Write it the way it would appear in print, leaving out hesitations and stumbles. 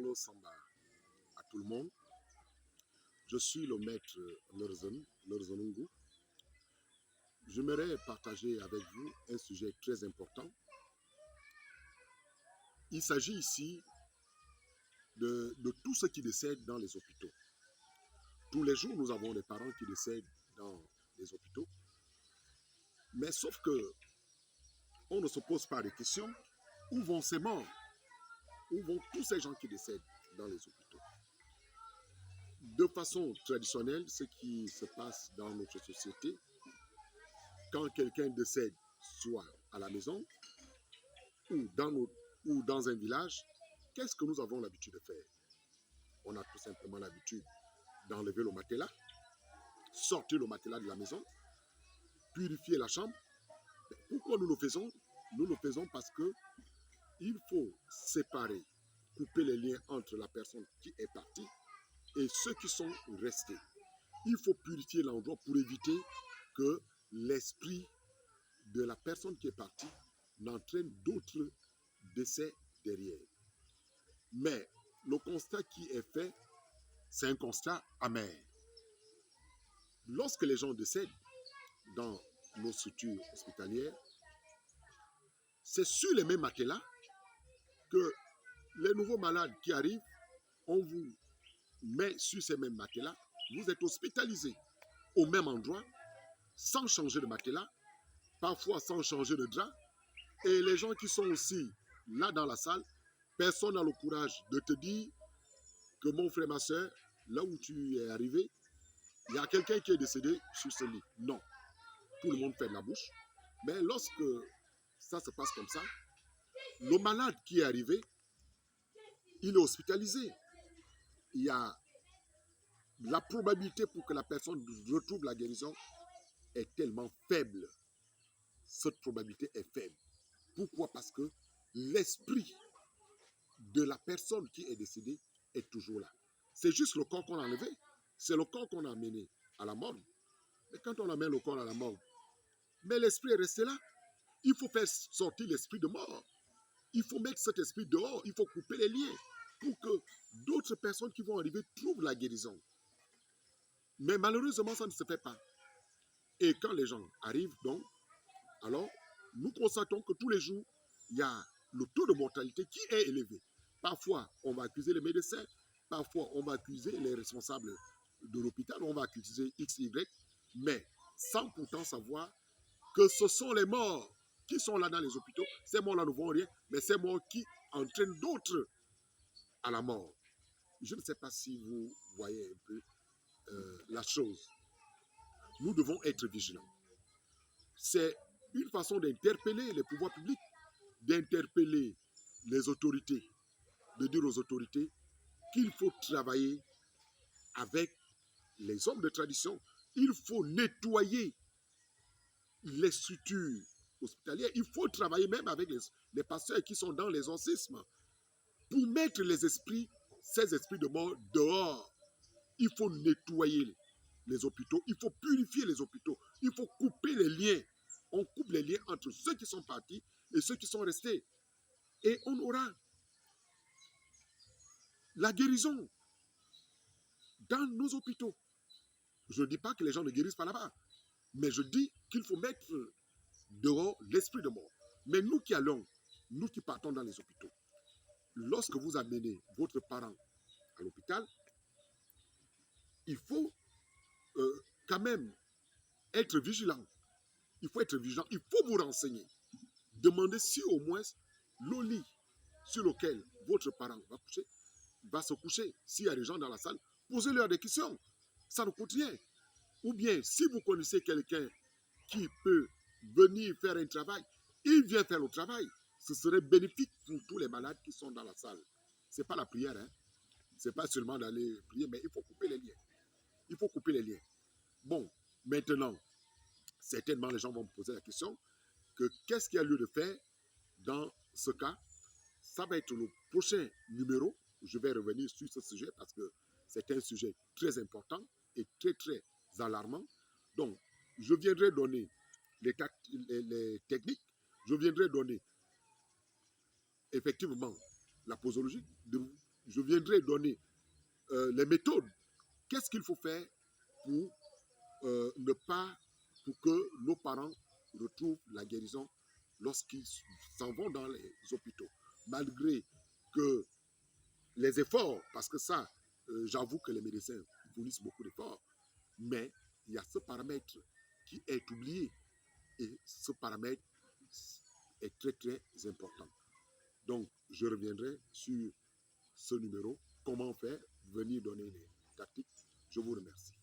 Ngolo Samba à tout le monde. Je suis le maître Lerzonungu. J'aimerais partager avec vous un sujet très important. Il s'agit ici de tout ce qui décède dans les hôpitaux. Tous les jours, nous avons des parents qui décèdent dans les hôpitaux. Mais sauf que on ne se pose pas de questions. Où vont ces morts? Où vont tous ces gens qui décèdent dans les hôpitaux? De façon traditionnelle, ce qui se passe dans notre société, quand quelqu'un décède, soit à la maison ou dans un village, qu'est-ce que nous avons l'habitude de faire? On a tout simplement l'habitude d'enlever le matelas, sortir le matelas de la maison, purifier la chambre. Pourquoi nous le faisons? Nous le faisons parce que il faut séparer, couper les liens entre la personne qui est partie et ceux qui sont restés. Il faut purifier l'endroit pour éviter que l'esprit de la personne qui est partie n'entraîne d'autres décès derrière. Mais le constat qui est fait, c'est un constat amer. Lorsque les gens décèdent dans nos structures hospitalières, c'est sur les mêmes matelas que les nouveaux malades qui arrivent, on vous met sur ces mêmes matelas, vous êtes hospitalisés au même endroit, sans changer de matelas, parfois sans changer de drap, et les gens qui sont aussi là dans la salle, personne n'a le courage de te dire que mon frère, ma soeur, là où tu es arrivé, il y a quelqu'un qui est décédé sur ce lit. Non. Tout le monde fait de la bouche. Mais lorsque ça se passe comme ça, le malade qui est arrivé, il est hospitalisé. Il y a la probabilité pour que la personne retrouve la guérison est tellement faible. Cette probabilité est faible. Pourquoi? Parce que l'esprit de la personne qui est décédée est toujours là. C'est juste le corps qu'on a enlevé. C'est le corps qu'on a amené à la morgue. Mais quand on amène le corps à la morgue, mais l'esprit est resté là. Il faut faire sortir l'esprit de mort. Il faut mettre cet esprit dehors. Il faut couper les liens pour que d'autres personnes qui vont arriver trouvent la guérison. Mais malheureusement, ça ne se fait pas. Et quand les gens arrivent, donc, alors, nous constatons que tous les jours, il y a le taux de mortalité qui est élevé. Parfois, on va accuser les médecins. Parfois, on va accuser les responsables de l'hôpital. On va accuser X, Y. Mais sans pourtant savoir que ce sont les morts qui sont là dans les hôpitaux. Ces morts-là ne vont rien, mais ces morts qui entraînent d'autres à la mort. Je ne sais pas si vous voyez un peu la chose. Nous devons être vigilants. C'est une façon d'interpeller les pouvoirs publics, d'interpeller les autorités, de dire aux autorités qu'il faut travailler avec les hommes de tradition. Il faut nettoyer les structures hospitalières. Il faut travailler même avec les pasteurs qui sont dans les exorcismes pour mettre les esprits, ces esprits de mort dehors. Il faut nettoyer les hôpitaux, il faut purifier les hôpitaux, il faut couper les liens. On coupe les liens entre ceux qui sont partis et ceux qui sont restés. Et on aura la guérison dans nos hôpitaux. Je ne dis pas que les gens ne guérissent pas là-bas, mais je dis qu'il faut mettre dehors l'esprit de mort. Mais nous qui allons, nous qui partons dans les hôpitaux, lorsque vous amenez votre parent à l'hôpital, il faut quand même être vigilant. Il faut être vigilant, il faut vous renseigner. Demandez si au moins le lit sur lequel votre parent va se coucher, s'il y a des gens dans la salle, posez-leur des questions. Ça ne coûte rien. Ou bien, si vous connaissez quelqu'un qui peut venir faire un travail, il vient faire le travail. Ce serait bénéfique pour tous les malades qui sont dans la salle. Ce n'est pas la prière, hein. Ce n'est pas seulement d'aller prier, mais il faut couper les liens. Il faut couper les liens. Bon, maintenant, certainement les gens vont me poser la question que qu'est-ce qu'il y a lieu de faire dans ce cas? Ça va être le prochain numéro. Je vais revenir sur ce sujet parce que c'est un sujet très important et très, très alarmant. Donc, je viendrai donner les techniques, je viendrai donner effectivement la posologie, je viendrai donner les méthodes. Qu'est-ce qu'il faut faire pour ne pas, pour que nos parents retrouvent la guérison lorsqu'ils s'en vont dans les hôpitaux. Malgré que les efforts, parce que ça, j'avoue que les médecins fournissent beaucoup d'efforts, mais il y a ce paramètre qui est oublié. Et ce paramètre est très, très important. Donc, je reviendrai sur ce numéro. Comment faire? Venir donner les tactiques. Je vous remercie.